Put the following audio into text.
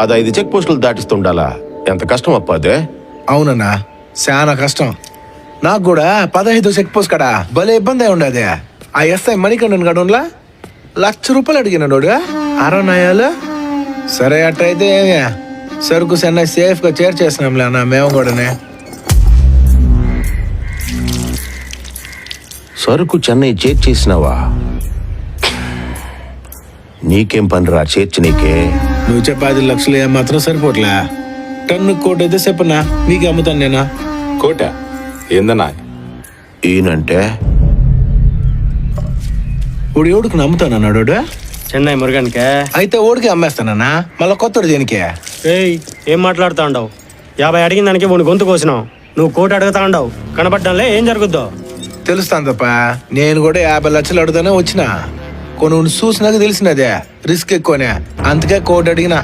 అది 5 చెక్ పోస్టులు దాటిస్తుండాలా? ఎంత కష్టం అప్ప అదే. అవునన్నా, చాలా కష్టం. నాకు కూడా 15 చెక్ పోస్ట్ కడా భలే ఇబ్బంది అయి ఉండదు. ఆ ఎస్ఐ మణికండన్ గడంలా ₹1,00,000 అడిగినాడు. అరవనాయాలు. సరే అట్టయితే ఏమే సరుకు చెన్నై సేఫ్ గా చేర్చేసినాంలే అన్న మేము కూడానే. సరుకు చెన్నై చేర్చేసినావా? నీకేం పనిరా చేర్చి నీకే? నువ్వు చెప్పే 10 లక్షలు ఏమాత్రం సరిపోట్లే. టన్ను కోటి అయితే చెప్పనా, నీకు అమ్ముతాను నేనా. కోట ఏందన్నా? ఈయనంటే ఇప్పుడు ఎవడికి నమ్ముతానన్నాడు? చెన్నై మురుగన్కే. అయితే ఓడికి అమ్మేస్తానన్నా, మళ్ళీ కొత్తడు దేనికే? ఏయ్, ఏం మాట్లాడుతా ఉండవు? 50 అడిగిన దానికి 3 గొంతు కోసినావు. నువ్వు 1 కోటి అడుగుతా ఉండవు. కనబడ్డంలే ఏం జరుగుద్దో తెలుస్తాను తప్ప. నేను కూడా 50 లక్షలు అడుగుతానే వచ్చిన. కొన్ని చూసినాక తెలిసినదే రిస్క్ ఎక్కువనే, అందుకే 1 కోటి అడిగినా.